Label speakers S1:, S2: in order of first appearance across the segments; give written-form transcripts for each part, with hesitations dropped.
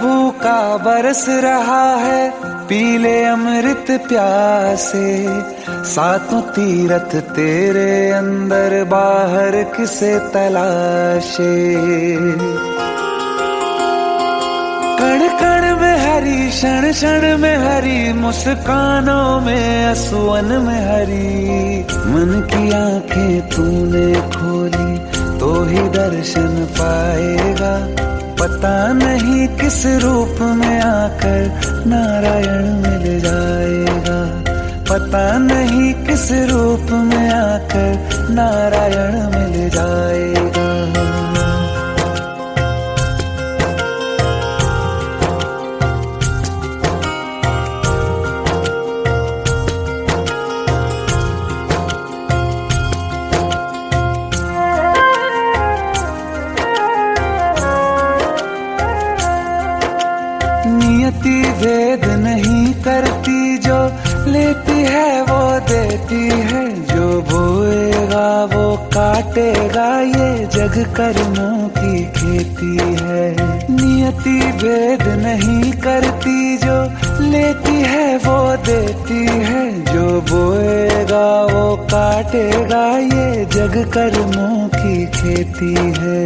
S1: भूखा बरस रहा है, पीले अमृत प्यासे। सातों तीरथ तेरे अंदर, बाहर किसे तलाशे। कण कण में हरी, क्षण क्षण में हरी, मुस्कानों में असुवन में हरी। मन की आंखें तूने खोली तो ही दर्शन पाएगा। पता नहीं किस रूप में आकर नारायण मिल जाएगा। पता नहीं किस रूप में आकर नारायण मिल जाएगा। नियति भेद नहीं करती, जो लेती है वो देती है। जो बोएगा वो काटेगा, ये जग कर्मों की खेती है। नियति भेद नहीं करती, जो लेती है वो देती है। जो बोएगा वो काटेगा, ये जग कर्मों की खेती है।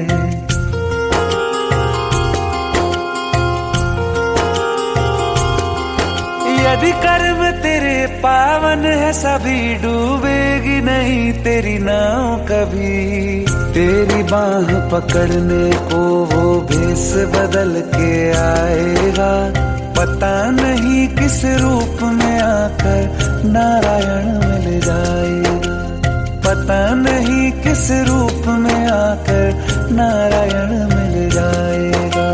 S1: यदि कर्म तेरे पावन है, सभी डूबेगी नहीं तेरी नाव कभी। तेरी बाह पकड़ने को वो भेष बदल के आएगा। पता नहीं किस रूप में आकर नारायण मिल जाएगा। पता नहीं किस रूप में आकर नारायण मिल जाएगा।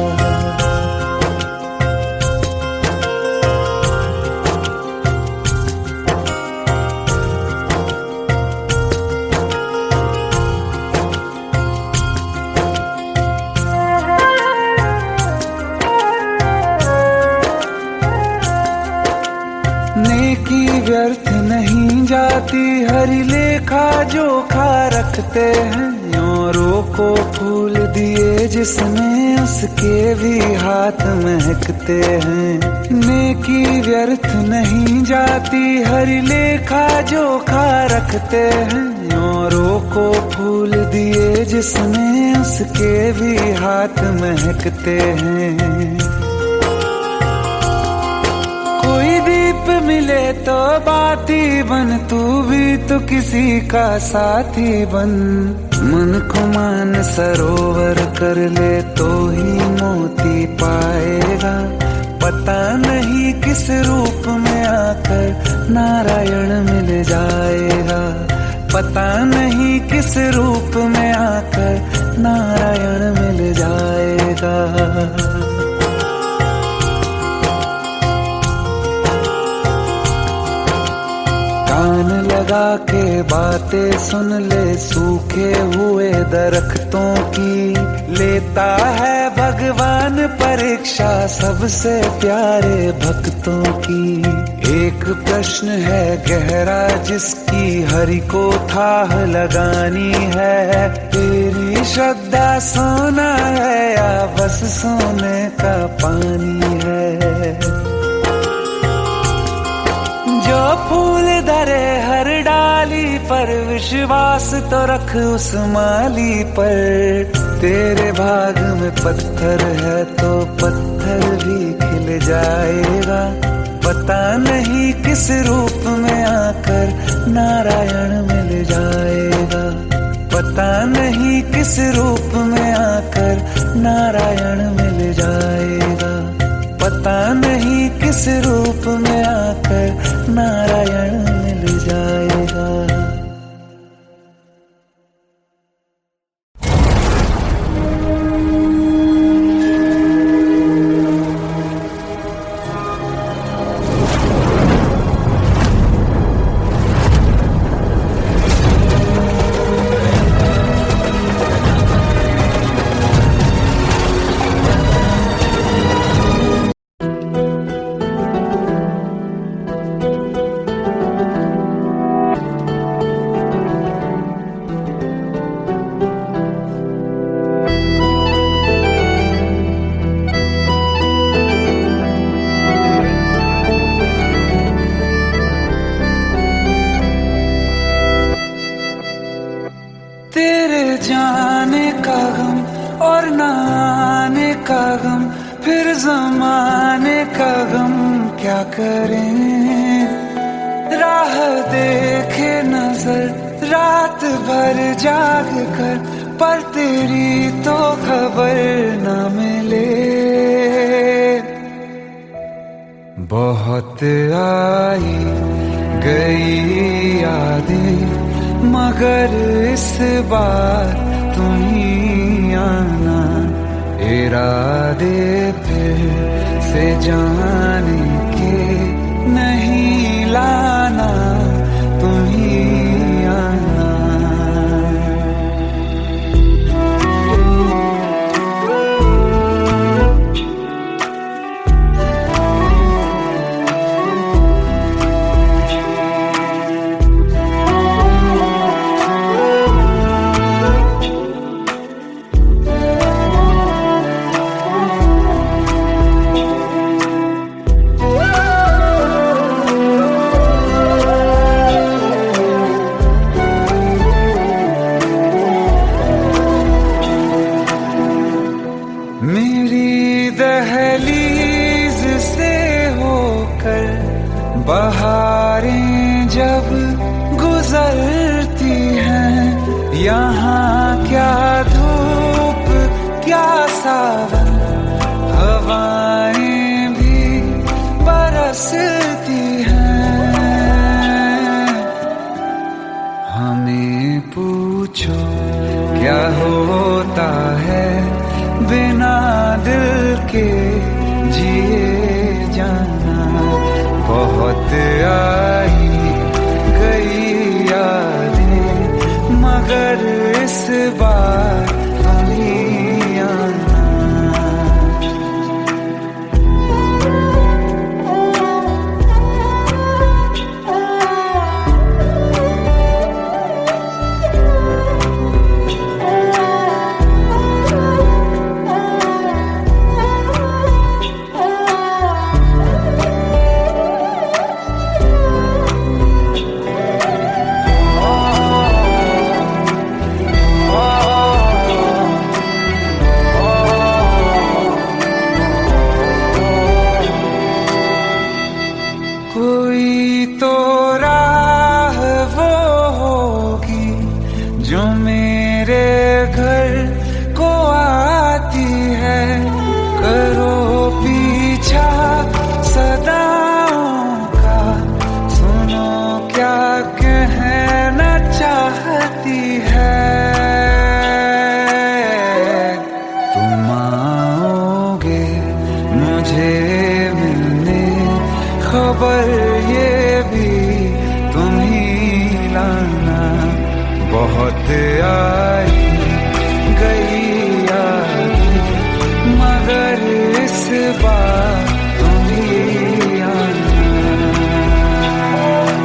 S1: नेकी व्यर्थ नहीं जाती, हरि लेखा जोखा रखते हैं। औरों को फूल दिए जिसने, उसके भी हाथ महकते हैं। नेकी व्यर्थ नहीं जाती, हरि लेखा जोखा रखते हैं। औरों को फूल दिए जिसने, उसके भी हाथ महकते हैं। कोई दीप मिले तो बाती बन, तू भी तो किसी का साथी बन। मन को मान सरोवर कर ले तो ही मोती पाएगा। पता नहीं किस रूप में आकर नारायण मिल जाएगा। पता नहीं किस रूप में आकर नारायण मिल जाएगा। कान लगा के बातें सुन ले, सूखे हुए दरख्तों की। लेता है भगवान परीक्षा सबसे प्यारे भक्तों की। एक प्रश्न है गहरा जिसकी हरि को थाह लगानी है। तेरी श्रद्धा सोना है या बस सोने का पानी है। जो फूल धरे हर डाली पर, विश्वास तो रख उस माली पर। तेरे भाग में पत्थर है तो पत्थर भी खिल जाएगा। पता नहीं किस रूप में आकर नारायण मिल जाएगा। पता नहीं किस रूप में आकर नारायण मिल जाएगा। पता नहीं किस रूप में आकर नारायण मिल जाएगा। का गम, फिर जमाने का गम क्या करें। राह देखे नजर रात भर जाग कर, पर तेरी तो खबर न मिले। बहुत आई गई यादें, मगर इस बार तुम ही आना। इरादे फिर से जाने के नहीं लाना, तुम ही आना। मेरी दहलीज से होकर बहारें जब गुजरती हैं, यहाँ क्या धूप क्या सावन, हवाएं भी बरसती हैं। हमें पूछो क्या होता है बिना दिल के जिए जाना। बहुत आई गई यादें, मगर इस बार तुम ही आना। कोई तो राह वो होगी जो मेरे घर को आती है। करो पीछा सदाओं का, सुनो क्या कहना चाहती है। तुम आओगे मुझे मिलने, खबर ये भी तुम ही लाना। बहुत आई गई यादें, मगर इस बार तुम ही आना।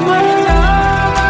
S1: मर जावा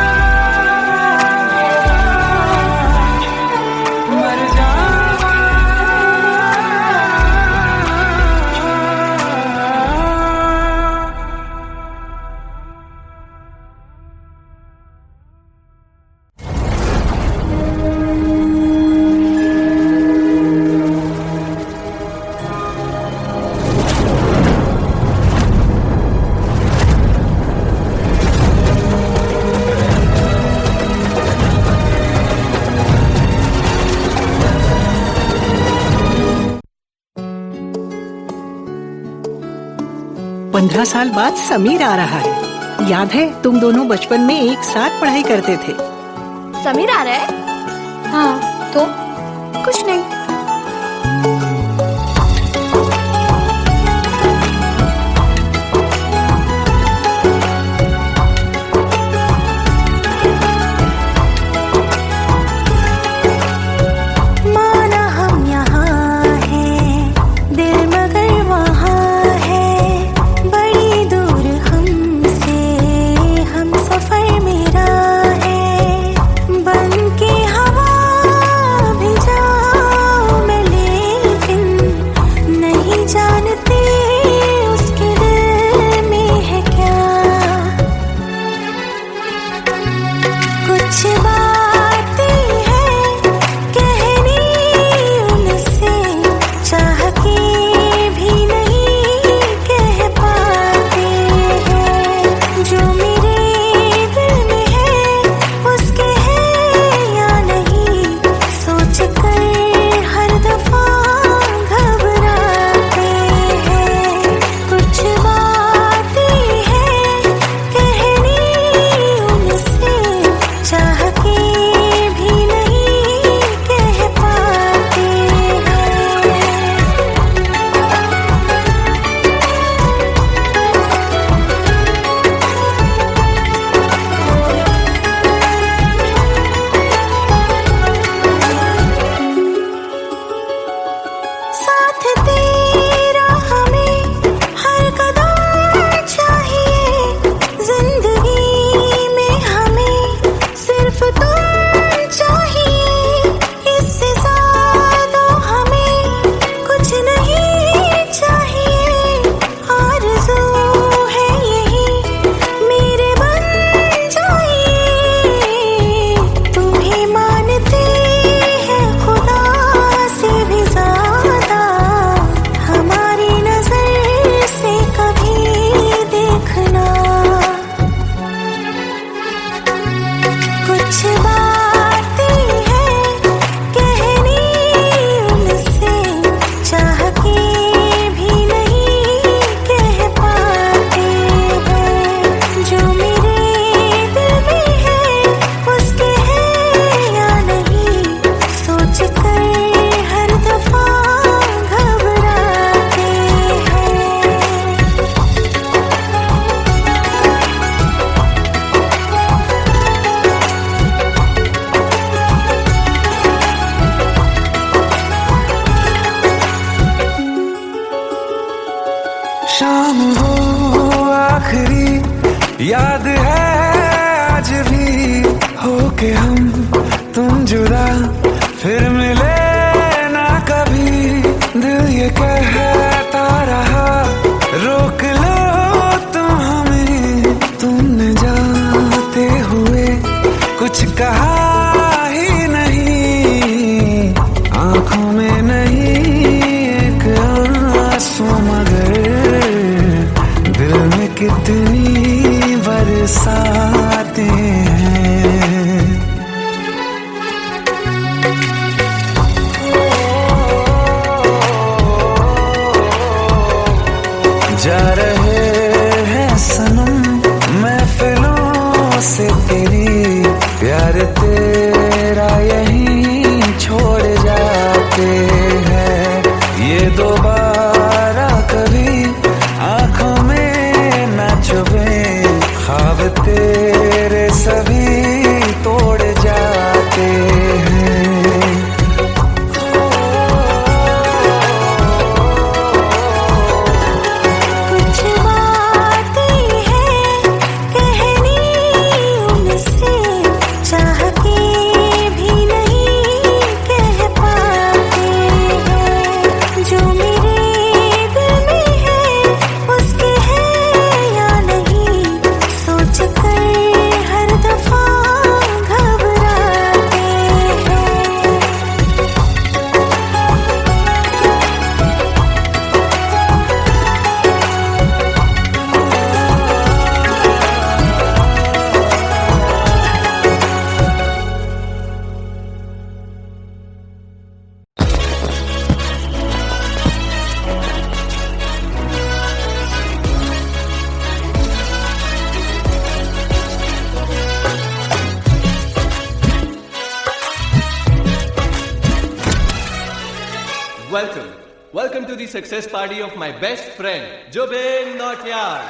S2: पंद्रह साल बाद समीर आ रहा है। याद है तुम दोनों बचपन में एक साथ पढ़ाई करते थे।
S3: समीर आ रहा है? हाँ तो कुछ नहीं।
S4: बन के हवा भी जा
S1: शाम हो आखिरी याद है आज भी, हो के हम तुम जुदा फिर मिले ना कभी। दिल ये कहता रहा रोक लो तुम हमें, तुमने जाते हुए कुछ कहा ही नहीं। आंखों में नहीं एक आंसू मगर दिल में कितनी बरसाते हैं। जा रहे हैं सनम महफिलों से तेरी, प्यार तेरा यहीं छोड़ जाते हैं। ये दोबारा कभी आंखों में न चुभे, ख्वाब तेरे सभी तोड़ जाते हैं।
S4: Welcome to the success party of my best friend, Jubin Nautiyal.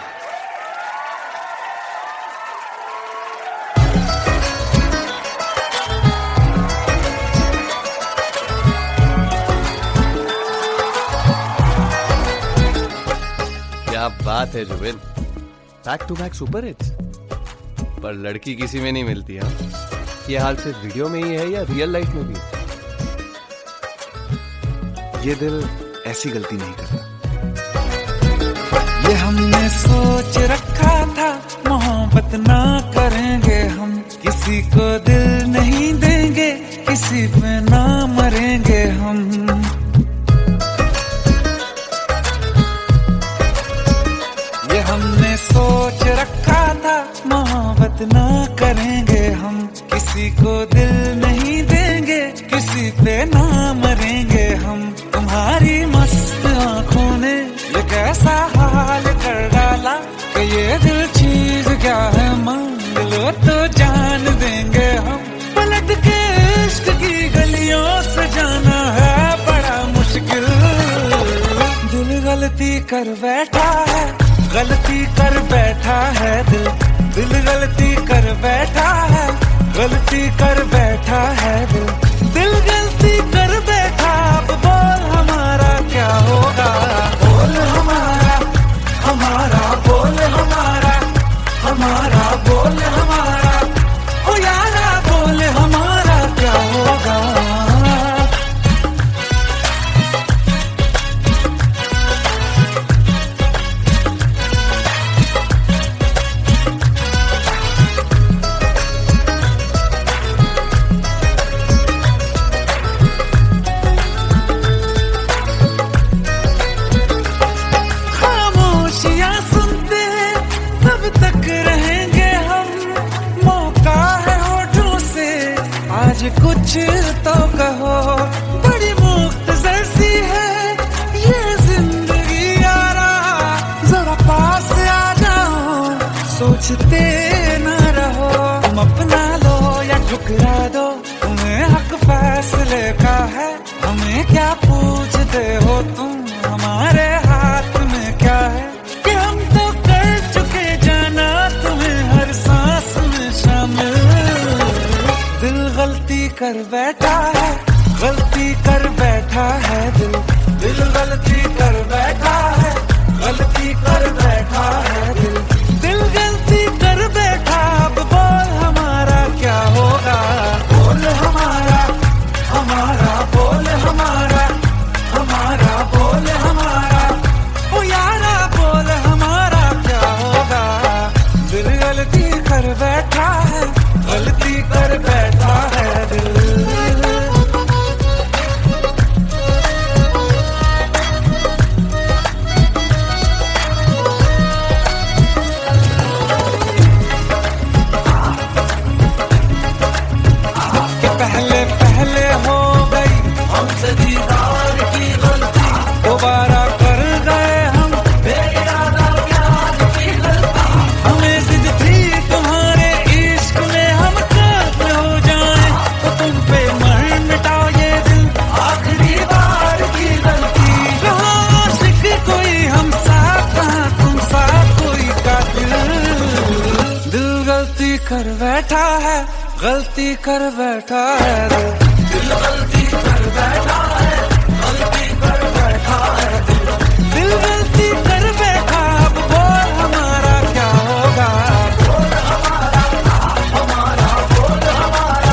S4: क्या बात है Zubin, back to back super hits. पर लड़की किसी में नहीं मिलती। हाँ, ये हाल सिर्फ वीडियो में ही है या रियल लाइफ में भी?
S1: ये दिल ऐसी गलती नहीं करता। ये हमने सोच रखा था मोहब्बत ना करेंगे हम, किसी को दिल नहीं देंगे, किसी पे ना मरेंगे हम। ये हमने सोच रखा था मोहब्बत ना करेंगे हम, किसी को दिल नहीं देंगे, किसी पे ना मरेंगे हम। तुम्हारी मस्त आंखों ने ये कैसा हाल कर डाला कि ये दिल चीज क्या है, मांग लो तो जान देंगे हम। पलट के इश्क की गलियों से जाना है बड़ा मुश्किल। दिल गलती कर बैठा है, गलती कर बैठा है दिल, दिल गलती कर बैठा है, गलती कर बैठा है दिल, दिल गलती कर बैठा। अब बोल हमारा क्या होगा, बोल हमारा, हमारा बोल हमारा, हमारा बोल हमारा, ओ यारा बोल हमारा क्या होगा। कुछ तो कहो, बड़ी मुख्तसर सी है ये जिंदगी यारा, जरा पास आ जाओ, सोचते न रहो। तुम अपना लो या ठुकरा दो, तुम्हें हक फैसले का है। हमें क्या पूछते हो तुम, हमारे हाथ में क्या है कि हम तो कर चुके जाना तुम्हें हर सांस में शामिल। दिल गलती कर बैठा है, गलती कर बैठा है दिल, दिल गलती कर बैठा है, गलती कर कर बैठा है, गलती कर बैठा है दिल गलती कर बैठा है, गलती कर बैठा है दिल गलती कर बैठा। अब बोल हमारा क्या होगा, बोल हमारा हमारा बोल हमारा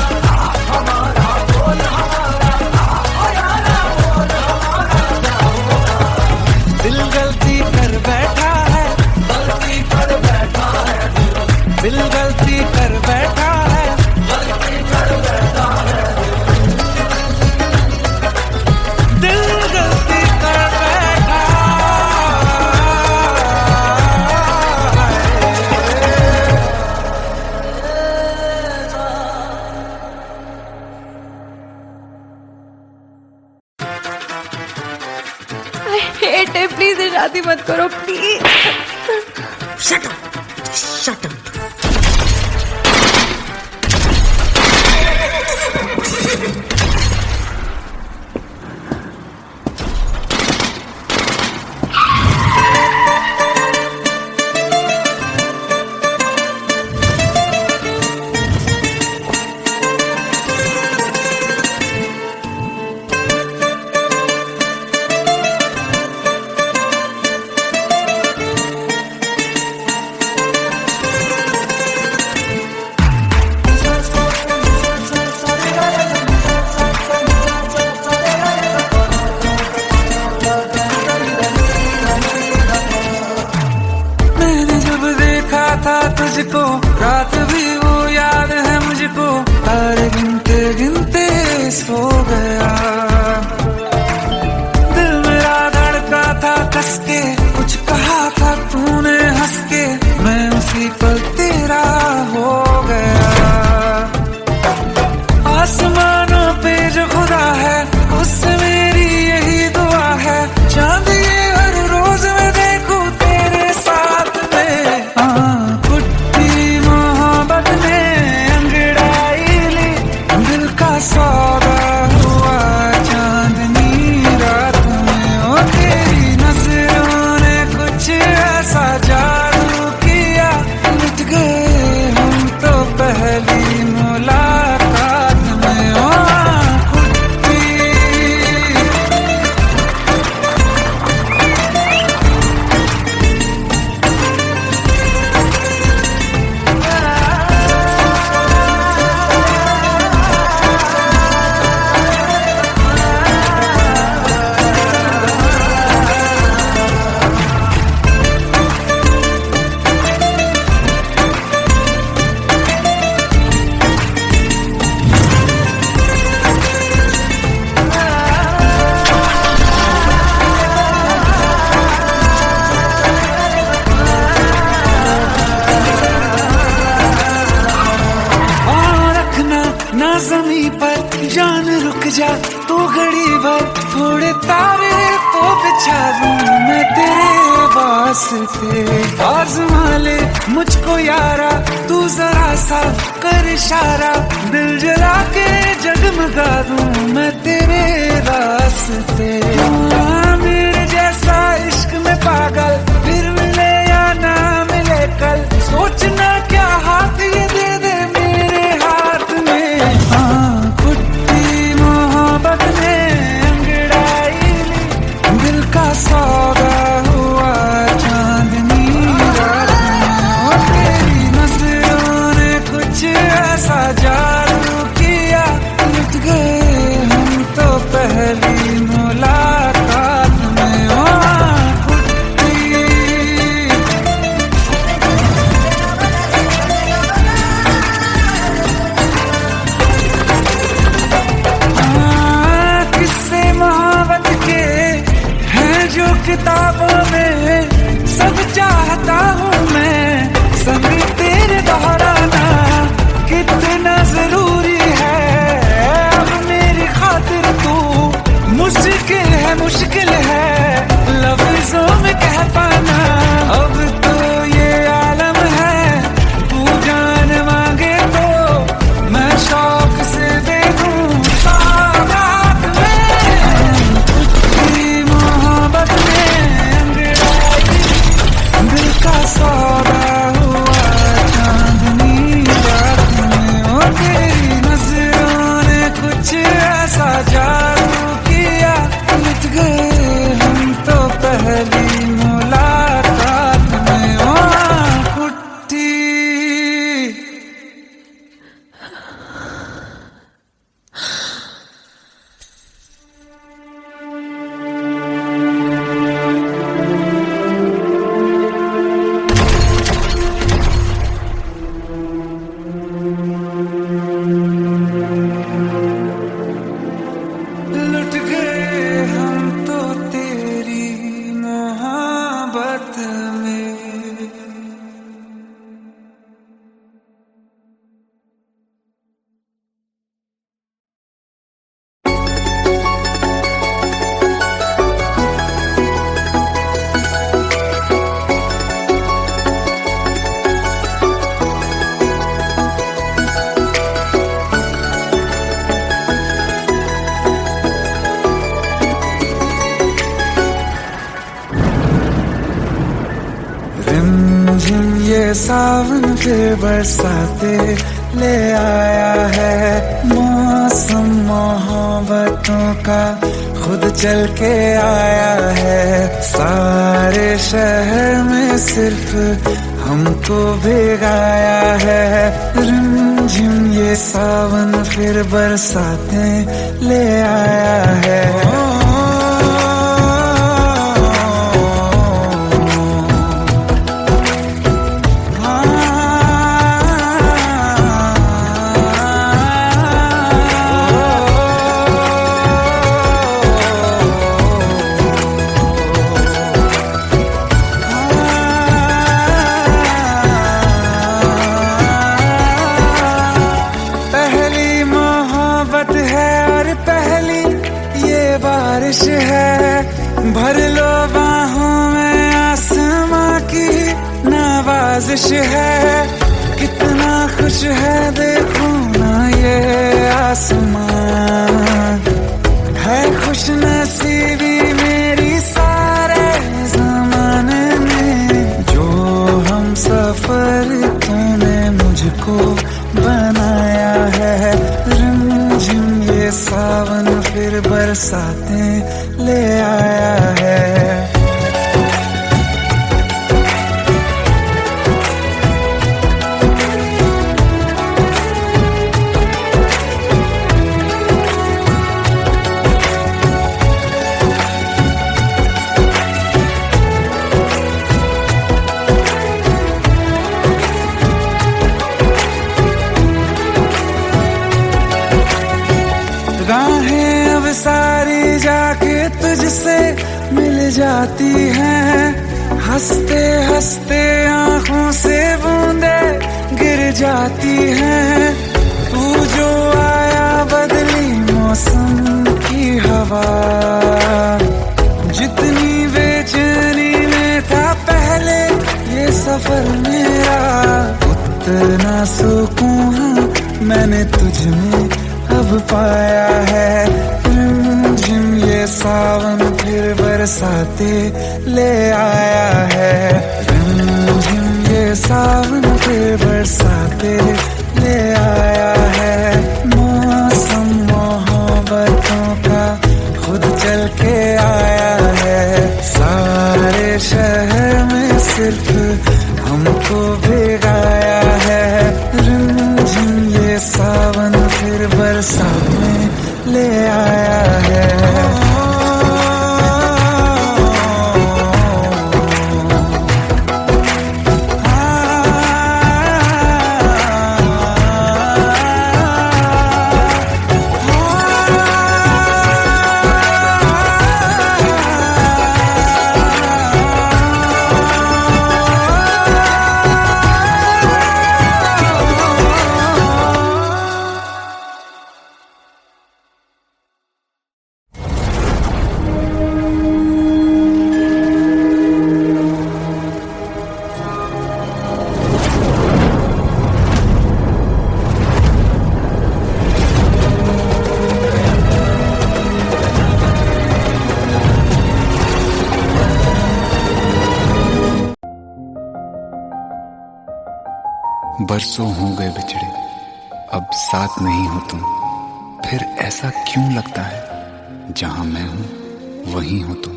S1: हमारा बोल हमारा बोल हमारा क्या होगा। दिल गलती कर बैठा है, गलती कर बैठा है दिल गलती कर बैठा है, गलती कर बैठा है दिल गलती कर बैठा
S3: आई हेट इट, प्लीज शादी मत करो please.
S5: Shut up! Just shut up! था तुझको, रात भी वो याद है मुझको, तारे गिनते गिनते सो गया। दिल मेरा धड़का था कस के, कुछ कहा था तूने हंस के, मैं उसी पल तेरा हो गया। आसमानों पे जो खुदा है, उससे मेरी यही दुआ है, चांद ये हर रोज मैं देखूं तेरे साथ में। सौदा हुआ चांदनी रात में, ओ तेरी नजरों ने कुछ ऐसा जादू किया, लुट गए हम तो पहली मुलाकात में। ओ ज़मीं पर जान रुक जा तू घड़ी भर, थोड़े तारे तो बिछा दूं मैं तेरे वास्ते। आज़मा ले मुझको यारा, तू जरा सा कर इशारा, दिल जला के जगमगा दूं मैं तेरे रास्ते। मेरे जैसा इश्क में पागल फिर मिले या ना मिले कल, सोचना क्या हाथ ये दे दे मेरे हाथ में। कुट्टी मोहब्बत ने अंगड़ाई ली, दिल का सौदा हुआ चांदनी रात में। तेरी नजरों ने कुछ ऐसा जादू किया, लुट गए हम तो पहली मुलाकात में। कुट्टी
S1: रिमझिम ये सावन फिर बरसाते ले आया है। मौसम मोहब्बतों का खुद चल के आया है। सारे शहर में सिर्फ हमको भिगाया है। रिमझिम ये सावन फिर बरसाते ले आया है। बारिश है भर लो बाहों में, आसमां की नवाजिश है। कितना खुश है देखो ना ये आसमां, है खुश नसीबी मेरी सारे जमाने में। जो हम सफर तूने मुझको बनाया है। रिमझिम ये सावन फिर बरसाते ले आया है। राहें अब सारी जाके तुझसे मिल जाती हैं। हंसते हंसते आंखों से बूंदे गिर जाती हैं। तू जो आया बदली मौसम की हवा, जितनी बेचैनी में था पहले ये सफर मेरा, उतना सुकून मैंने तुझ में अब पाया है। रिमझिम ये सावन फिर बरसाते ले आया है। रिमझिम ये सावन फिर बरसाते ले आया है। मौसम मोहब्बतों का खुद चल के आया है। सारे शहर में सिर्फ हमको भिगाया है। रिमझिम ये सावन फिर बरसाते ले आया है।
S6: बरसों हो गए बिछड़े, अब साथ नहीं हो तुम। फिर ऐसा क्यों लगता है, जहां मैं हूं वहीं हो तुम।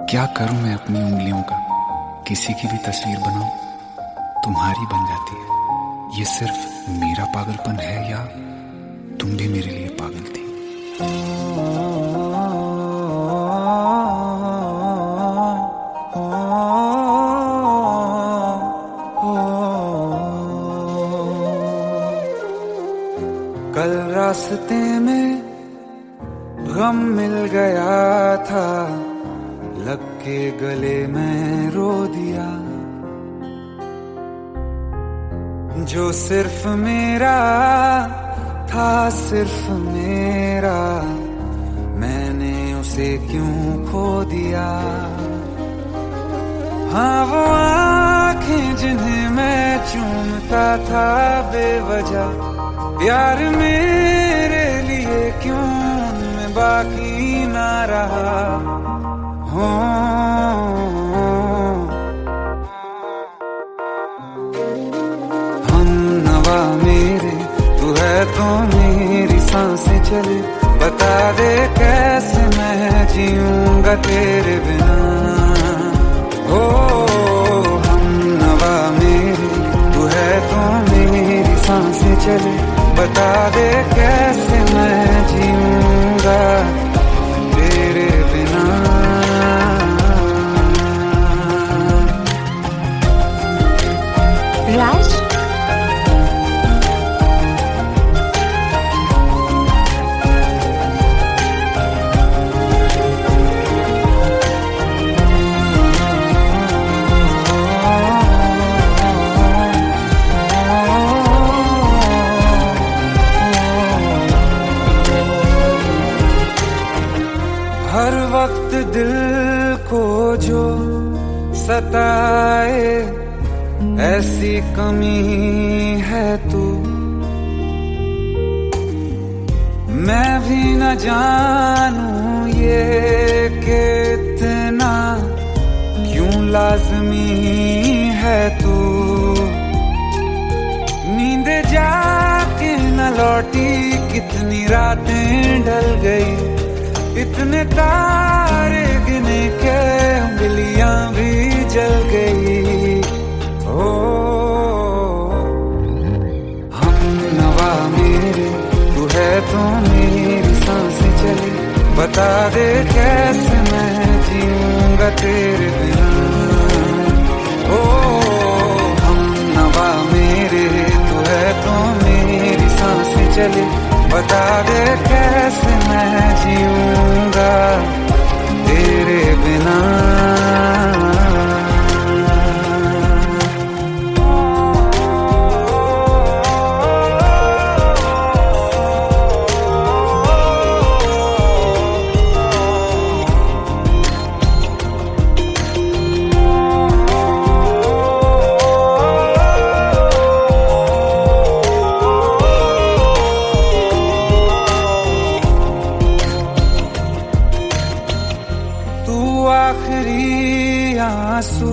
S6: क्या करूं मैं अपनी उंगलियों का, किसी की भी तस्वीर बनाऊं, तुम्हारी बन जाती है। ये सिर्फ मेरा पागलपन है या तुम भी मेरे लिए पागल थी।
S1: कल रास्ते में गम मिल गया था, लग के गले में रो दिया। जो सिर्फ मेरा था, सिर्फ मेरा, मैंने उसे क्यों खो दिया। हाँ वो आँखें जिन्हें मैं चूमता था बेवजह, प्यार मेरे लिए क्यों उनमें बाकी ना रहा। हो जीऊंगा तेरे बिना। ओ हम नवा मेरे, तू है तो मेरी सांसें चले, बता दे कैसे मैं जीऊंगा तेरे बिना।
S3: राज,
S1: हर वक्त दिल को जो सताए ऐसी कमी है तू, मैं भी न जानूं ये कि इतना क्यों लाज़मी है तू। नींद जाके न लौटी, कितनी रातें ढल गई, इतने तारे गिने के उंगलियां भी जल गई। ओ हम नवा मेरे, तू है तो मेरी सांसें चली, बता दे कैसे मैं जीऊंगा तेरे बिना। ओ हम नवा मेरे, तू है तो मेरी सांसें चली, बता दे कैसे मैं जीऊंगा तेरे बिना। आखिरी आंसू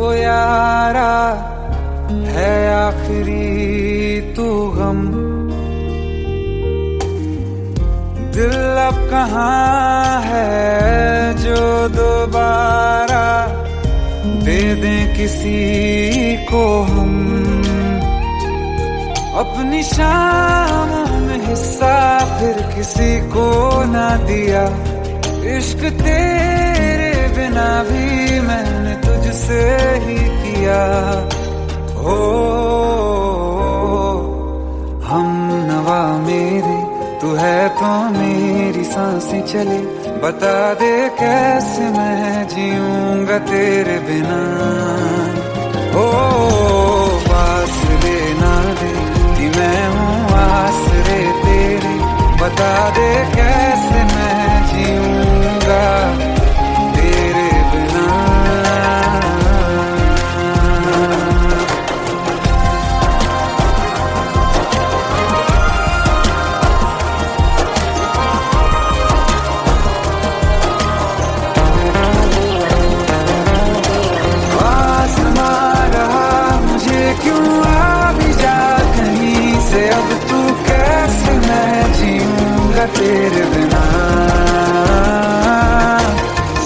S1: ओ यारा है, आखिरी तू गम, दिल अब कहाँ है जो दोबारा दे दें किसी को हम। अपनी शामों में हिस्सा फिर किसी को ना दिया, इश्क तेरे बिना भी मैंने तुझसे ही किया। ओ हम नवा मेरे, तू है तो मेरी सांसें चले, बता दे कैसे मैं जीऊंगा तेरे बिना। ओ पास लेना दे कि मैं हूँ आसरे तेरे, बता दे कैसे मैं जीऊंगा तेरे बिना। आसमां रहा मुझे क्यों, आ भी जा कहीं से, अब तू कैसे मैं जीऊंगा तेरे बिना।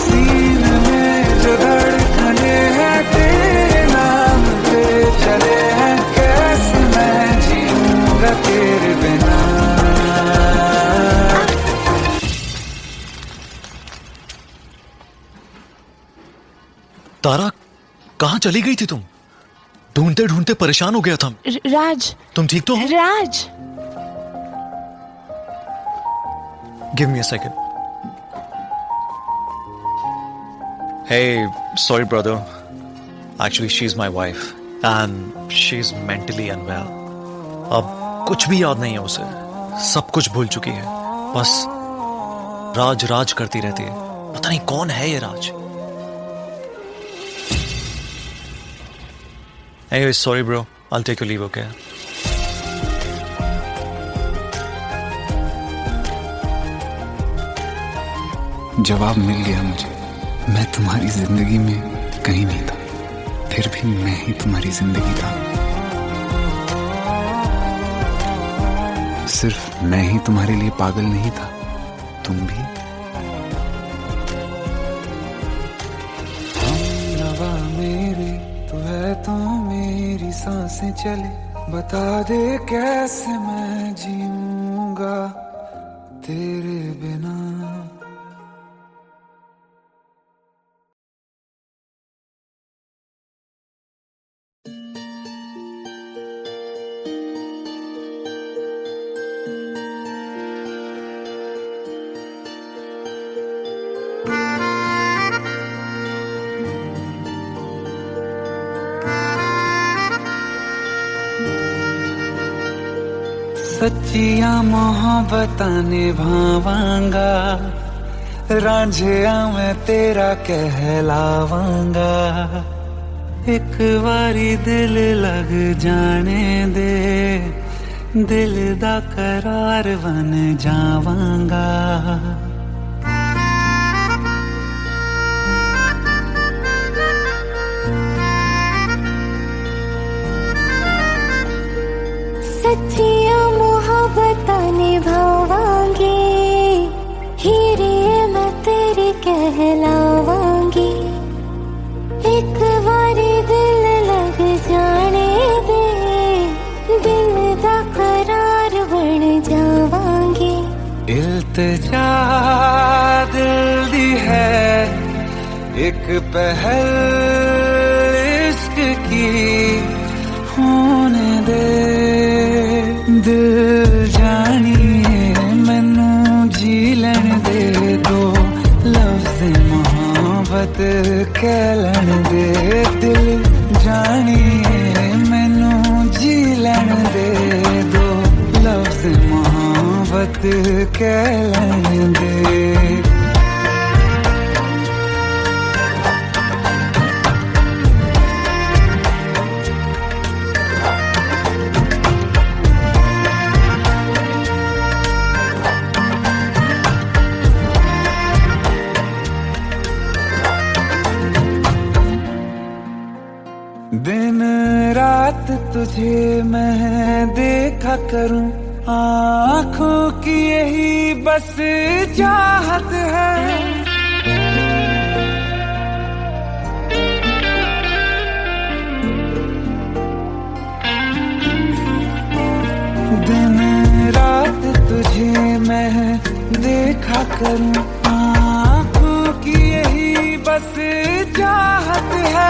S1: सीने में जो धड़कने हैं तेरे नाम पे चले हैं, कैसे मैं जीऊंगा तेरे बिना।
S7: तारा, कहाँ चली गई थी तुम? ढूंढते ढूंढते परेशान हो गया था।
S3: राज,
S7: तुम ठीक तो हो?
S3: Raj,
S7: give me a second. Hey, sorry brother. Actually, she's my wife and she's mentally unwell. अब कुछ भी याद नहीं है उसे, सब कुछ भूल चुकी है, बस राज राज करती रहती है। पता नहीं कौन है ये राज। Anyway, sorry bro. I'll take your leave, okay?
S6: जवाब मिल गया मुझे। मैं तुम्हारी जिंदगी में कहीं नहीं था, फिर भी मैं ही तुम्हारी जिंदगी था। सिर्फ मैं ही तुम्हारे लिए पागल नहीं था, तुम भी।
S1: सांसें चले, बता दे कैसे मैं जीऊंगा तेरे बिना। सच्चियां मोहब्बतां निभावांगा, रांझिया मैं तेरा कहलावांगा। एक बारी दिल लग जाने दे, दिल दा करार बन जावांगा।
S8: सच्चियां मोहब्बतां निभावांगी, हीरे मैं तेरी कहलावांगी। एक बारी दिल लग जाने दे, दिल दा करार बन जावांगी।
S1: इल्तिजा दिल दी है एक पहल इश्क की, होने दे दिल जानिए मैनू जी लैन दे, दो लफ्ज़ मोहब्बत कह लैन दे। दिल जानिए मैनू जी लैन दे, दो लफ्ज़ मोहब्बत कह लैन दे। दिन रात तुझे मैं देखा करूं, आँखों की यही बस चाहत है। दिन रात तुझे मैं देखा करूं, आँखों की यही बस चाहत है।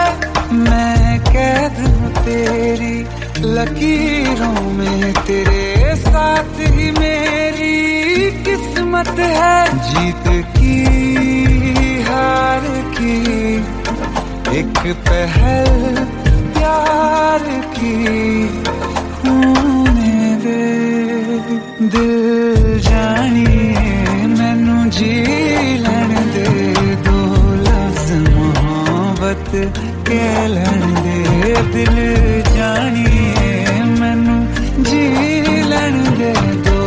S1: मैं कैद हूँ तेरी लकीरों में, तेरे साथ ही मेरी किस्मत है। जीत की हार की एक पहल प्यार की, होने दे दिल जानिए मैनू जी लैन दे, दो लफ्ज़ मोहब्बत कह लैन दे। दिल जानिए मैनू जी लैन दे, दो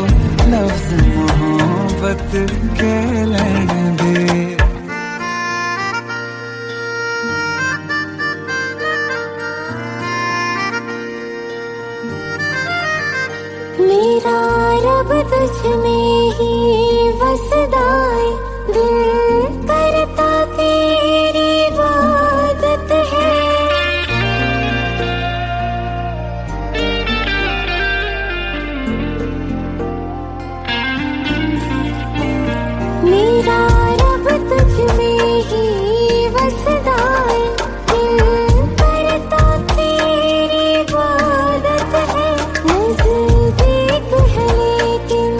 S1: लफ्ज़ मोहब्बत कह लैन दे।
S8: मेरा रब तुझ में ही बसदा है, दिल करता तेरी इबादत है। मेरा रब तुझ में ही बसदा है, दिल करता तेरी इबादत है। नज़दीक है लेकिन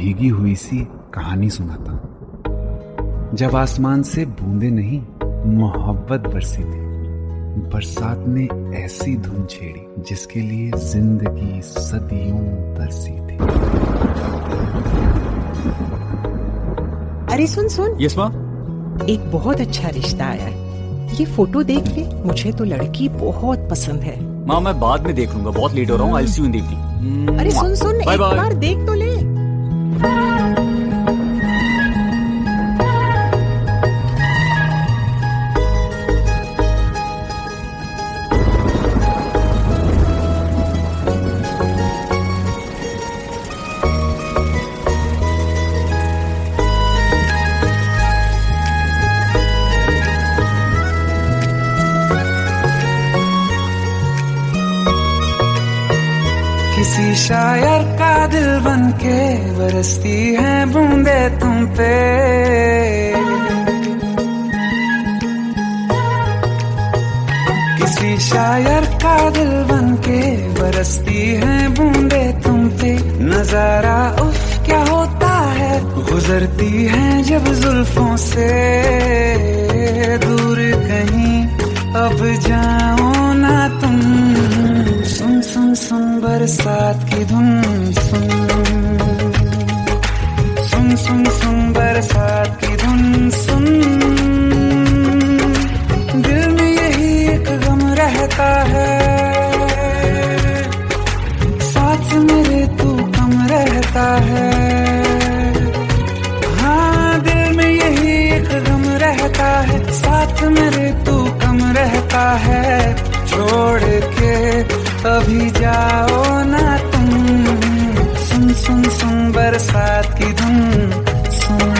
S6: भीगी हुई सी कहानी सुनाता हूं। जब आसमान से बूंदे नहीं मोहब्बत बरसी थी, बरसात ने ऐसी धुन छेड़ी जिसके लिए जिंदगी सदियों तरसी थी।
S2: अरे सुन सुन,
S9: यस माँ।
S2: एक बहुत अच्छा रिश्ता आया है, ये फोटो देख ले। मुझे तो लड़की बहुत पसंद है।
S9: माँ मैं बाद में देख लूंगा, बहुत लेट हो रहा हूँ। आई सी यू इन द इवनिंग।
S2: अरे सुन सुन, एक बार देख तो ले।
S5: किसी शायर का दिल बन के बरसती है बूंदे तुम पे। किसी शायर का दिल बन के बरसती है बूंदे तुम पे। नजारा उफ क्या होता है, गुजरती है जब जुल्फों से। दूर कहीं अब जाओ ना तुम, सुन सुन सुन बरसात की धुन। सुन सुन सुन सुन बरसात की धुन। सुन दिल में यही एक गम रहता है, साथ मेरे तू कम रहता है। हाँ दिल में यही एक गम रहता है, साथ मेरे तू कम रहता है। छोड़ के अभी जाओ ना तुम, सुन सुन सुन बरसात की धुन। सुन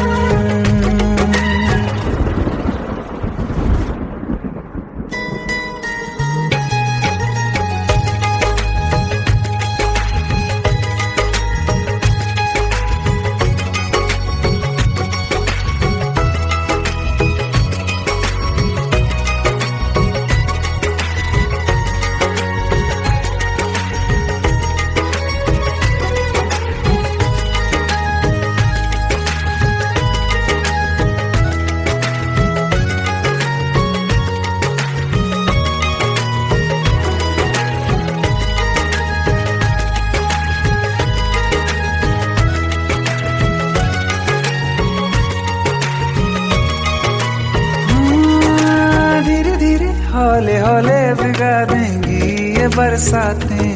S5: हौले हौले भिगा देंगी ये बरसातें।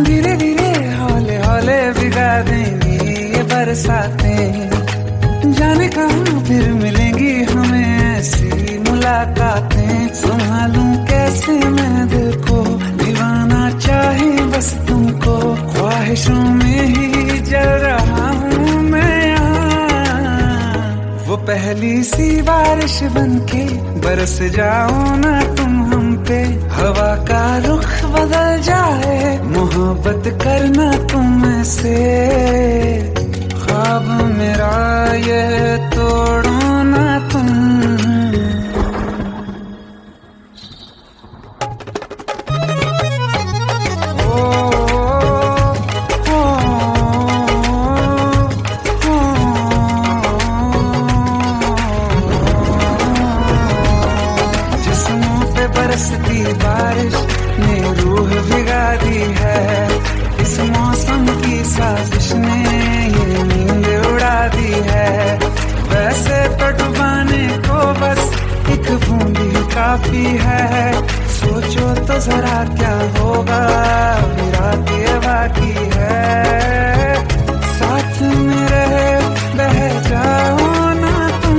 S5: धीरे धीरे हौले हौले भिगा देंगी ये बरसातें। जाने कहाँ फिर मिलेंगी हमें ऐसी मुलाकातें। संभालूं कैसे मैं दिल को, दीवाना चाहे बस तुमको। ख्वाहिशों में ही जल रहा हूँ मैं यहाँ। वो पहली सी बारिश बनके बरस जाओ ना तुम हम पे। हवा का रुख बदल जाए, मोहब्बत करना तुम से। ख्वाब मेरा ये तोड़ो ना तुम। बरसती बारिश ने रूह भिगा दी है। इस मौसम की साजिश ने ये नींद उड़ा दी है। वैसे तो डुबाने को बस एक बूंद ही काफी है। सोचो तो जरा क्या होगा, रात ये बाकी है। साथ में रहे बह जाओ ना तुम।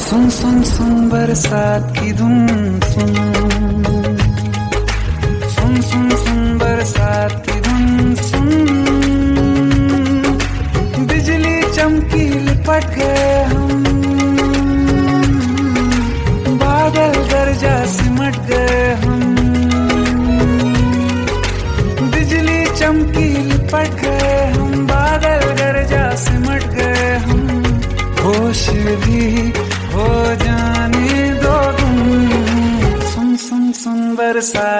S5: सुन सुन सुन बरसात की धुन। सुन सुन सुन सुन बरसात की धुन। सुन बिजली चमकी लिपट गए हम, बादल गरजा सिमट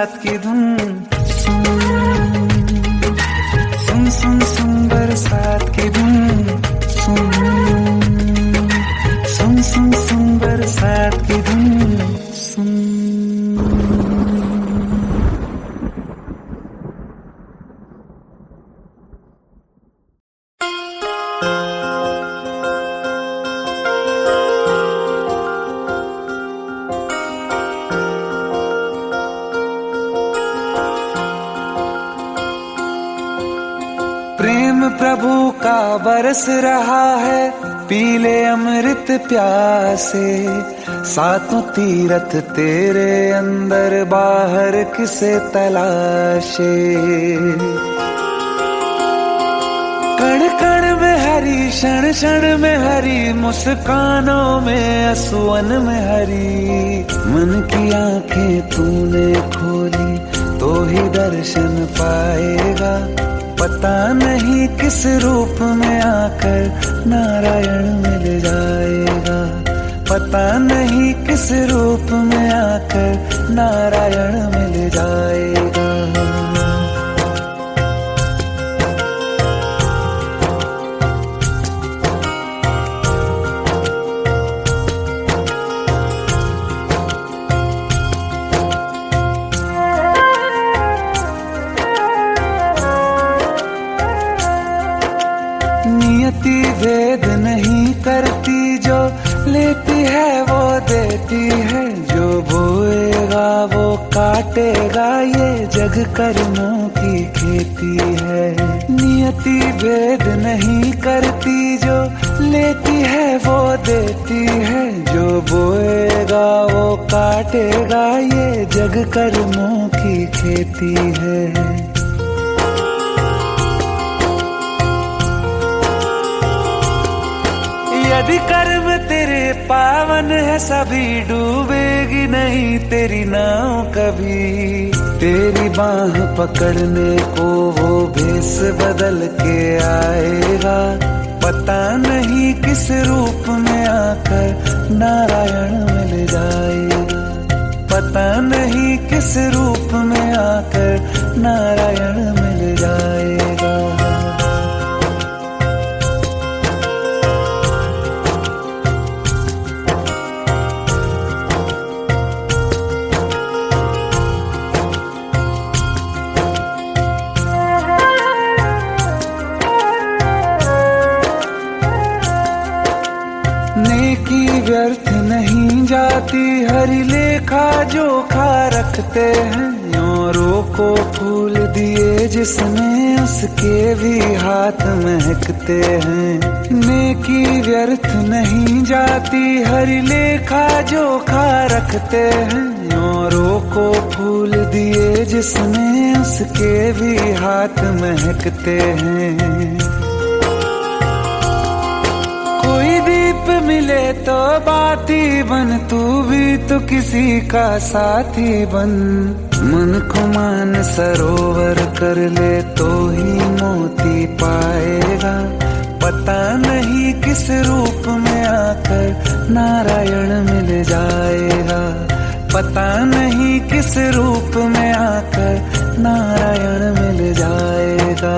S1: बरसात की धुन सुन सुन सुन बरसात की धुन सुन सुन सुन सुन बरसात की धुन सुन। प्रेम प्रभु का बरस रहा है, पीले अमृत प्यासे। सातों तीरथ तेरे अंदर बाहर किसे तलाशे। कण कण में हरी, क्षण क्षण में हरी, मुस्कानों में असुवन में हरी। मन की आंखें तूने खोली तो ही दर्शन पाएगा। पता नहीं किस रूप में आकर नारायण मिल जाएगा। पता नहीं किस रूप में आकर नारायण मिल जाएगा। नियति भेद नहीं करती, जो लेती है वो देती है। जो बोएगा वो काटेगा, ये जग कर्मों की खेती है। नियति भेद नहीं करती, जो लेती है वो देती है। जो बोएगा वो काटेगा, ये जग कर्मों की खेती है। यदि कर्म तेरे पावन है, सभी डूबेगी नहीं तेरी नाव कभी। तेरी बाह पकड़ने को वो भेष बदल के आएगा। पता नहीं किस रूप में आकर नारायण मिल जाएगा। पता नहीं किस रूप में आकर नारायण मिल जाएगा। नेकी व्यर्थ नहीं जाती, हरि लेखा जोखा रखते हैं। औरों को फूल दिए जिसने, उसके भी हाथ महकते हैं। नेकी व्यर्थ नहीं जाती, हरि लेखा जोखा रखते हैं। औरों को फूल दिए जिसने, उसके भी हाथ महकते हैं। कोई दीप मिले तो बाती बन, तू भी तो किसी का साथी बन। मन को मान सरोवर कर ले तो ही मोती पाएगा। पता नहीं किस रूप में आकर नारायण मिल जाएगा। पता नहीं किस रूप में आकर नारायण मिल जाएगा।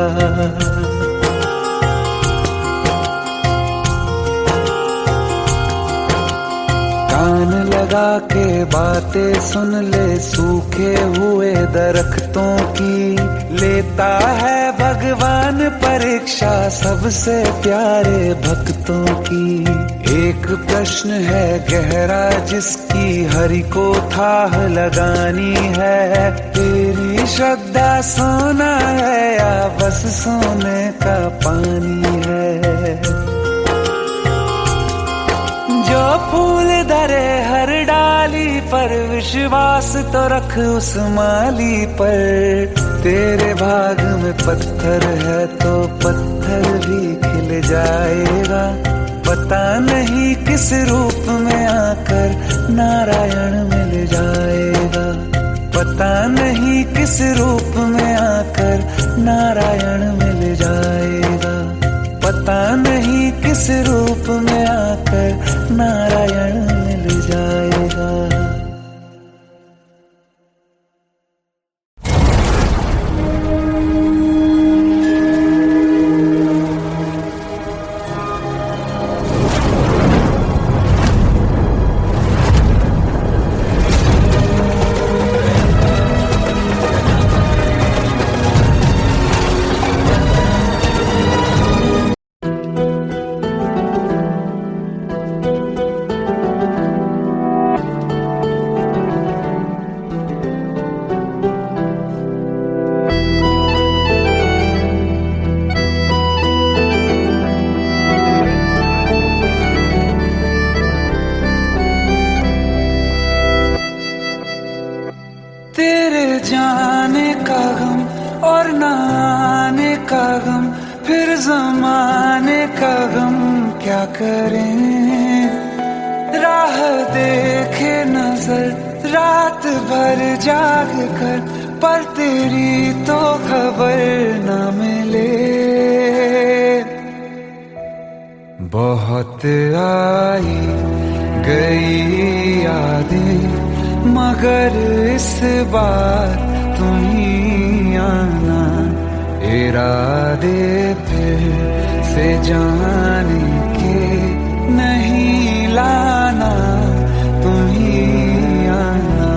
S1: कान लगा के बातें सुन ले सूखे हुए दरख्तों की। लेता है भगवान परीक्षा सबसे प्यारे भक्तों की। एक प्रश्न है गहरा जिसकी हरि को थाह लगानी है। तेरी श्रद्धा सोना है या बस सोने का पानी है। जो फूल धरे हर डाली पर, विश्वास तो रख उस माली पर। तेरे भाग में पत्थर है तो पत्थर भी खिल जाएगा। पता नहीं किस रूप में आकर नारायण मिल जाएगा। पता नहीं किस रूप में आकर नारायण मिल जाएगा। पता नहीं किस रूप में आकर नारायण मिल जाएगा। फिर जमाने का गम क्या करें, राह देखे नजर रात भर जाग कर, पर तेरी तो खबर न मिले। बहुत आई गई यादें, मगर इस बार तुम ही आना, इरादे फिर से जाने के नहीं लाना, तुम ही आना।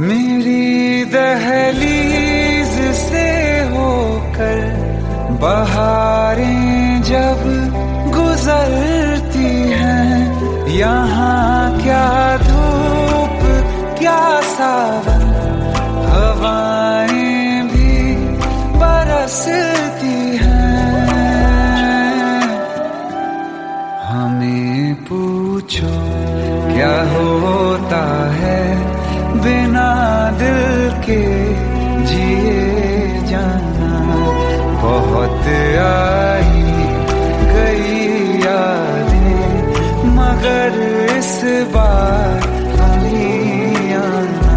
S1: मेरी दहलीज से होकर बहारें जब गुजरती हैं, यहाँ क्या धूप क्या सावन, हवाएं भी बरसती हैं। हमें पूछो क्या होता है बिना दिल के जिए जाना, बहुत आई गई यादें, मगर इस बार तुम ही आना।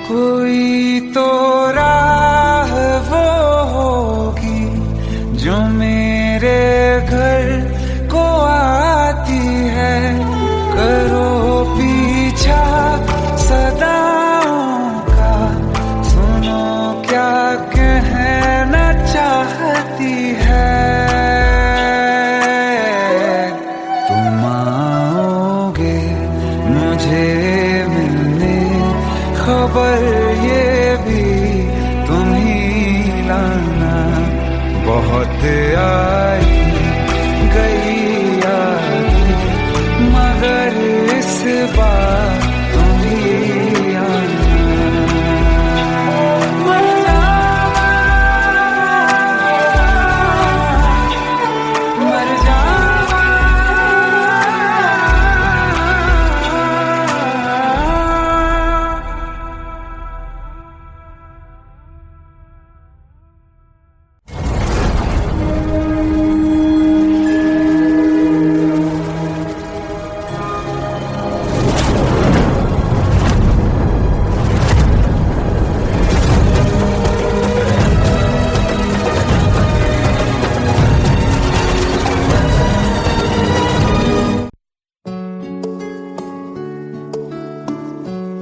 S1: कोई तो राह वो होगी जो मेरे घर को आती है, करो पीछा सदाओं का, सुनो क्या कहना चाहती है। तुम आओगे मुझे मिलने, खबर ये भी तुम ही लाना, बहुत आई गई यादें, मगर इस बार तुम ही आना। मर जावा, मर जावा।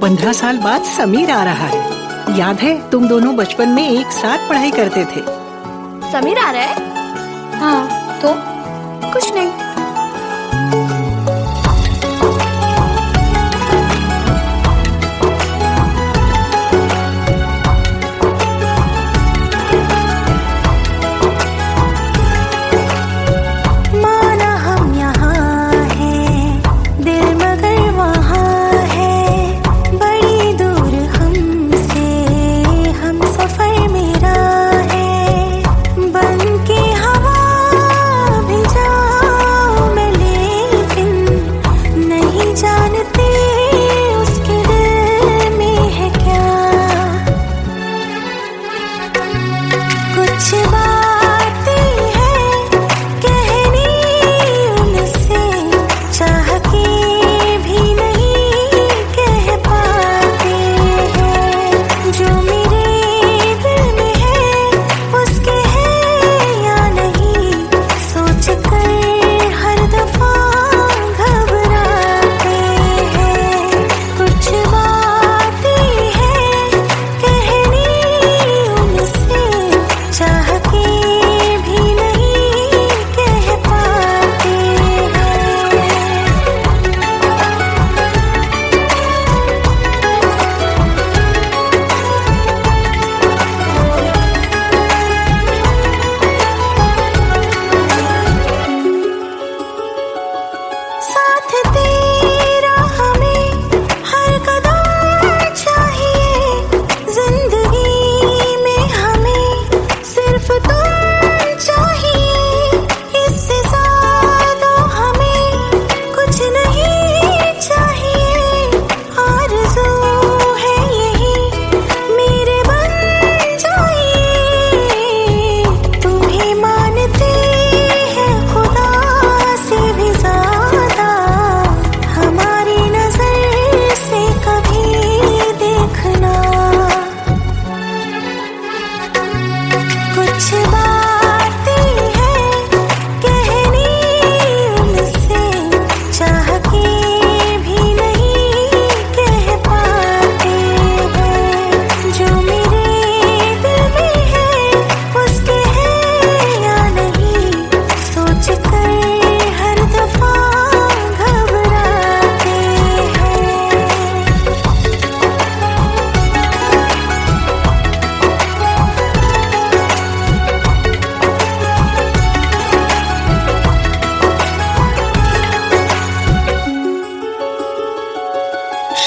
S2: पंद्रह साल बाद समीर आ रहा है। याद है तुम दोनों बचपन में एक साथ पढ़ाई करते थे।
S3: समीर आ रहा है? हाँ, तो कुछ नहीं।
S8: भी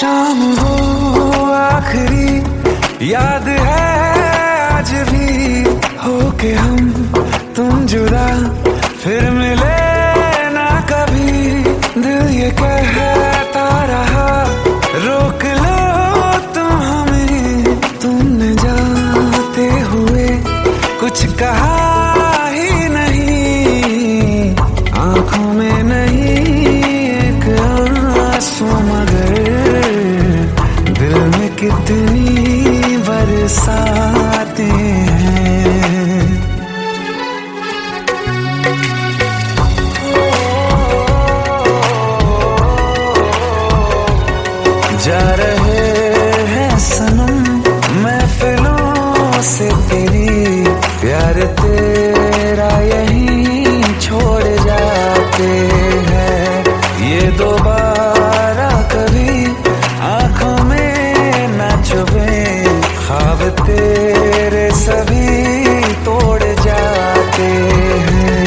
S1: शाम हो आखिरी याद है आज भी होके हम तुम जुदा फिर मिले ना कभी। दिल ये कहता रहा रोक लो तुम हमें, तुमने जाते हुए कुछ कहा ही नहीं। आंखों में नहीं एक आंसू मगर दिल में कितनी बरसाते हैं। जा रहे हैं सनम महफिलों से तेरी, प्यार तेरा यहीं छोड़ जाते हैं। ये दोबारा कभी आंखों में न चुभे, ख्वाब तेरे सभी तोड़ जाते हैं।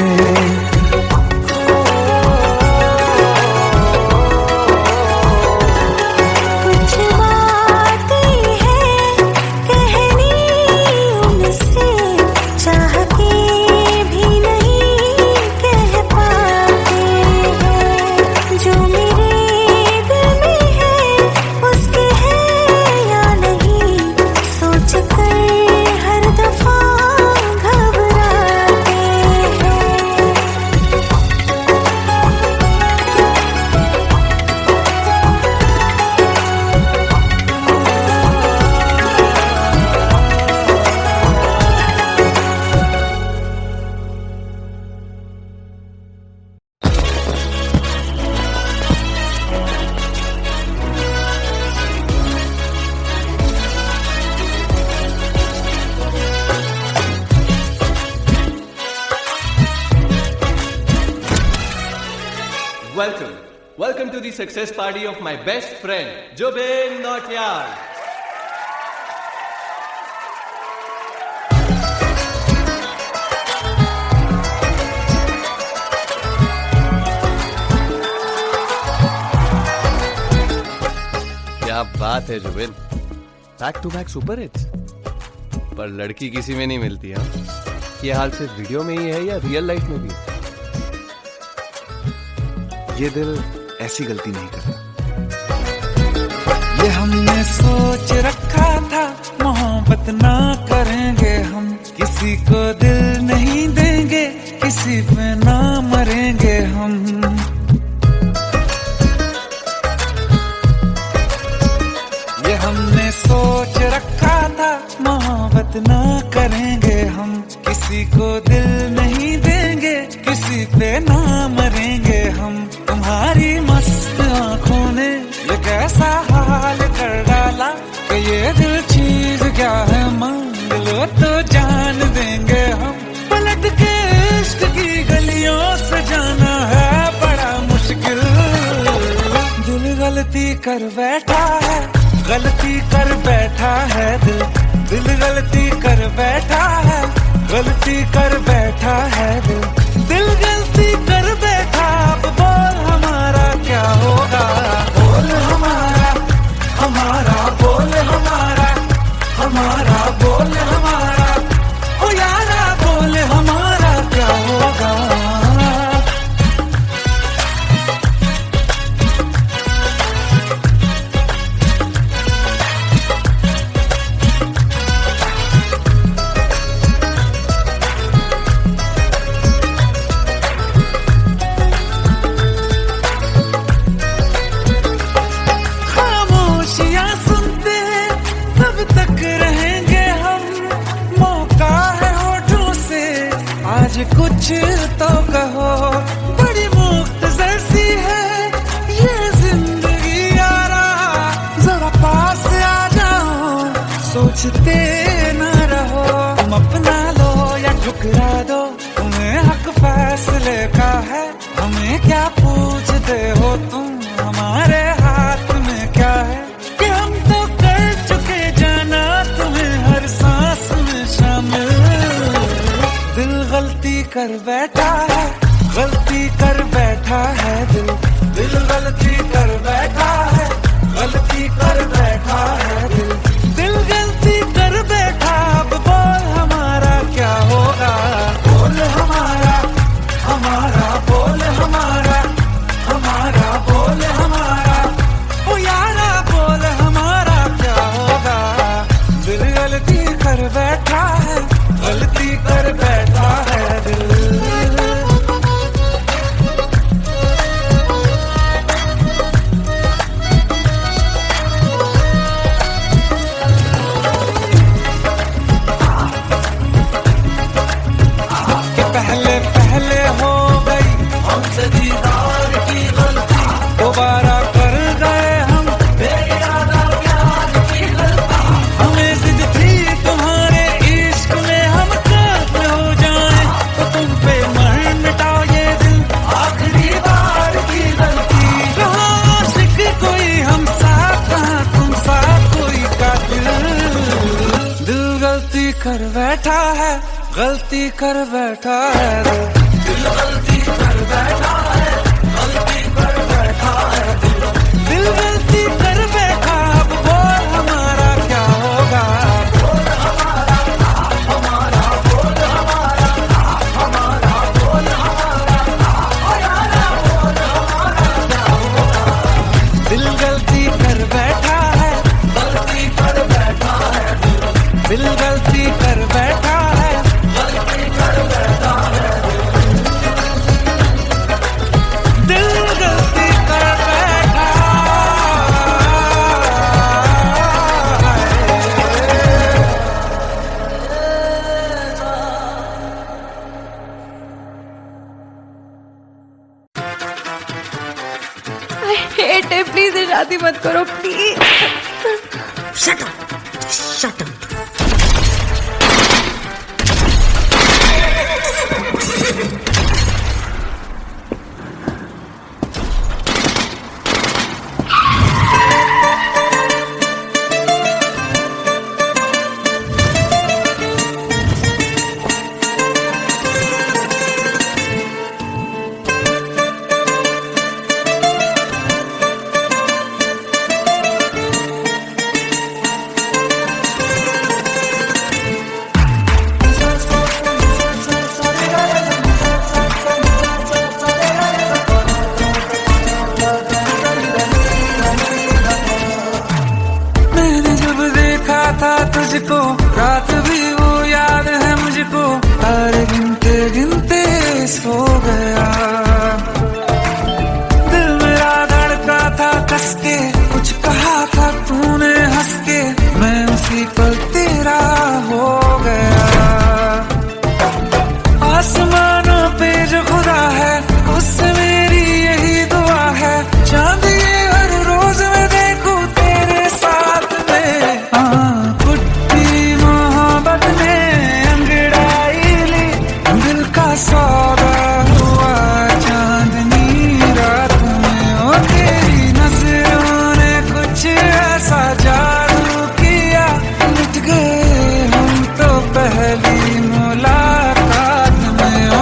S8: कुछ बातें हैं कहनी उनसे, चाह के भी नहीं कह पाते हैं। जो मेरे दिल में है उसके है या नहीं, सोच कर हर दफा घबराते हैं।
S4: Welcome to the success party of my best friend, Jubin Nautiyal. क्या बात है Zubin, back to back super hits. पर लड़की किसी में नहीं मिलती। हाँ, ये हाल सिर्फ वीडियो में ही है या रियल लाइफ में भी?
S1: ये दिल ऐसी गलती नहीं करता। ये हमने सोच रखा था मोहब्बत ना करेंगे हम, किसी को दिल नहीं देंगे, किसी पे ना मरेंगे हम। ये हमने सोच रखा था मोहब्बत ना करेंगे हम, किसी को दिल नहीं देंगे, किसी पे ना मरेंगे हम। तुम्हारी मस्त आंखों ने ये कैसा हाल कर डाला कि ये दिल चीज क्या है, मांग लो तो जान देंगे हम। पलट के इश्क की गलियों से जाना है बड़ा मुश्किल। दिल गलती कर बैठा है, गलती कर बैठा है दिल। दिल गलती कर बैठा है, गलती कर बैठा है दिल। दिल गलती कर बैठा, अब बोल हमारा क्या होगा। बोल हमारा, हमारा बोल हमारा, हमारा बोल हमारा, ओ यारा बोल हमारा क्या होगा। कुछ तो कहो, बड़ी मुख्तसर सी है ये जिंदगी यारा। जरा पास आ जाओ, सोचते न रहो। तुम अपना लो या ठुकरा दो, तुम्हें हक फैसले का है। हमें क्या पूछते हो तुम, हमारे हाथ में क्या है। कि हम तो कर चुके जाना तुम्हें हर सांस में शामिल। दिल गलती कर बैठा है, गलती कर बैठा है दिल। दिल गलती कर बैठा है, गलती बैठा है, गलती कर बैठा है दिल। पहले पहले हो गई हमसे दीदार की गलती, दोबारा कर गए हम बेइरादा प्यार की गलती। हमें जिद थी तुम्हारे इश्क में हम कैद हो जाएं, तो तुम पे मर मिटा ये दिल आखिरी बार की गलती। कहाँ आशिक कोई हम साथ, कहाँ तुम साथ कोई कातिल। दिल गलती कर बैठा है, गलती कर बैठा है दिल, गलती कर बैठा है, गलती कर बैठा है दिल गलती कर बैठा। अब बोल हमारा क्या होगा, बोल हमारा हमारा, बोल हमारा हमारा, बोल हमारा बोल हमारा क्या होगा। दिल गलती कर बैठा है, गलती कर बैठा है दिल गलती कर बैठा है, गलती कर बैठा है दिल गलती कर बैठा
S3: I hate it, प्लीज ये शादी मत करो please.
S8: Shut up. Shut up. तुझको रात भी वो याद है मुझको, तारे गिनते गिनते सो गया। दिल मेरा धड़का था कस के, कुछ कहा था तूने हंस के, मैं उसी पल तेरा हो गया। आसमानों पे जो खुदा है उससे मेरी यही दुआ है, चांद ये हर रोज मैं देखूं तेरे साथ में। सौदा हुआ चांदनी रात में, ओ तेरी नजरों ने कुछ ऐसा जादू किया, लुट गए हम तो पहली मुलाकात में। ओ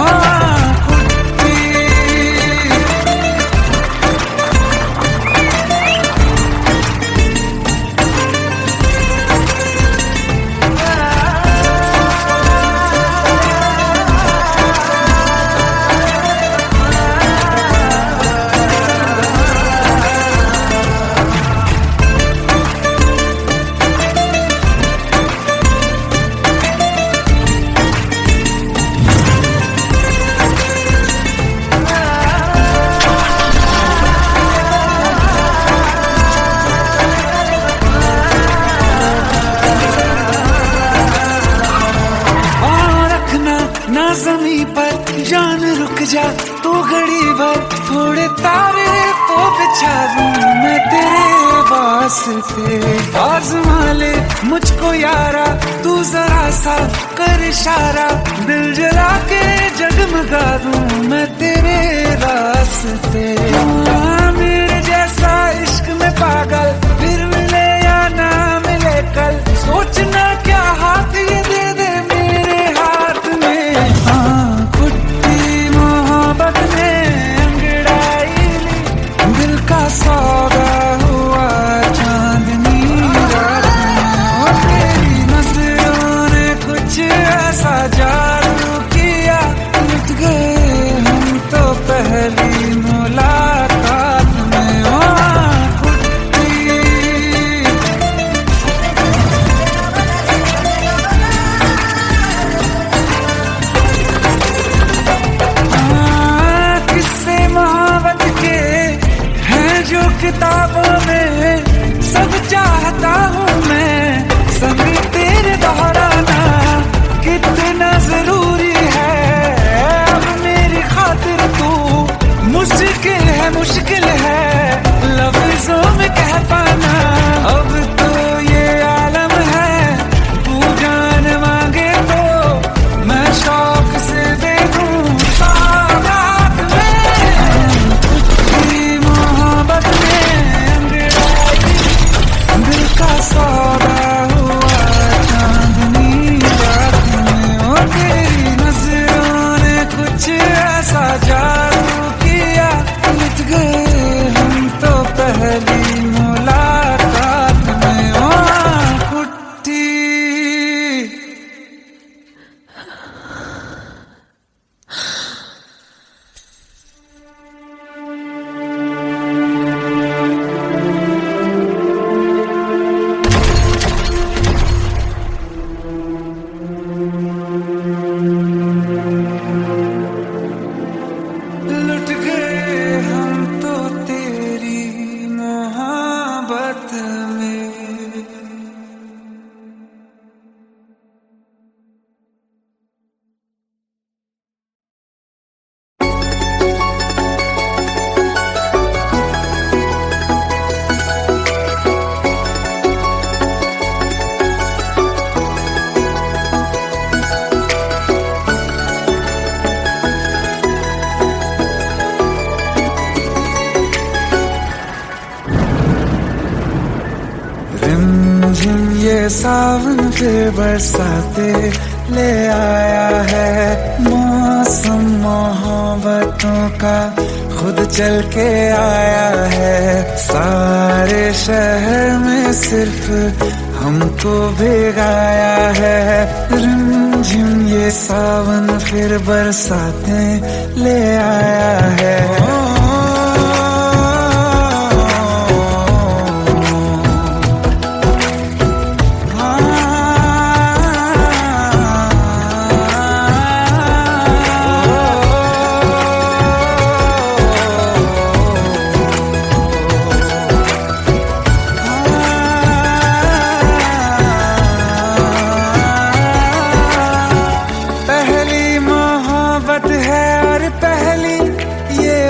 S8: ज़मीं पर जान रुक जा तू घड़ी भर, थोड़े तारे तो बिछा दूं मैं तेरे वास्ते। आज़मा ले मुझको यारा तू जरा सा कर इशारा, दिल जला के जगमगा दूं मैं तेरे रास्ते। मेरे जैसा इश्क में पागल फिर मिले या ना मिले कल, सोचना क्या हाथ ये दे दे मेरे हाथ में। कुट्टी मोहब्बत ने अंगड़ाई ली, दिल का सौदा हुआ चांदनी रात में। तेरी नजरों ने कुछ ऐसा जादू किया, लुट गए हम तो पहली मुलाकात में।
S1: ये सावन फिर बरसाते ले आया है। मौसम मोहब्बतों का खुद चल के आया है। सारे शहर में सिर्फ हमको भिगाया है। रिमझिम ये सावन फिर बरसाते ले आया है।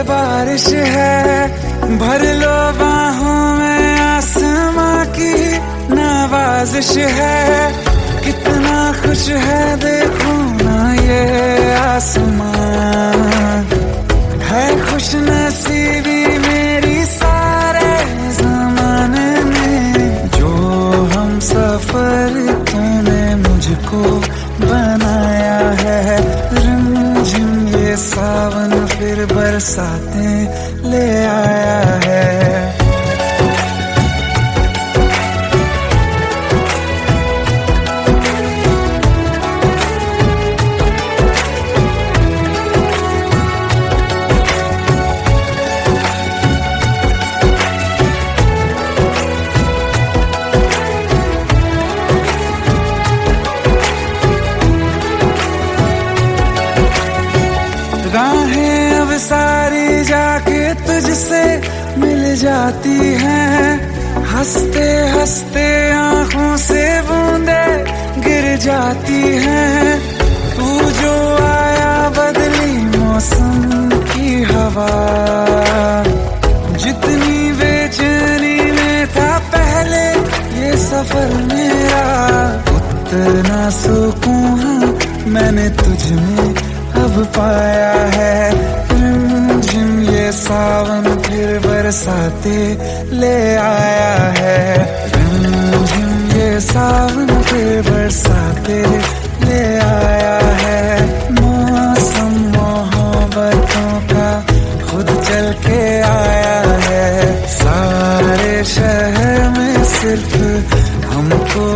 S1: बारिश है भर लो बाहों में, आसमां की नवाजिश है। कितना खुश है देखो ना ये आसमां, है खुश नसीबी मेरी सारे ज़माने में। जो हम सफर तूने मुझको बनाया है। रिमझिम ये सावन फिर बरसाते ले आया है। राहें अब सारी जाके तुझसे मिल जाती हैं। हंसते हंसते आंखों से बूंदे गिर जाती हैं। तू जो आया बदली मौसम की हवा, जितनी बेचैनी में था पहले ये सफर मेरा, उतना सुकून मैंने तुझ में अब पाया है। रिमझिम ये सावन फिर बरसाते ले आया है। रिमझिम ये सावन फिर बरसाते ले आया है। मौसम मोहब्बतों का खुद चल के आया है। सारे शहर में सिर्फ हमको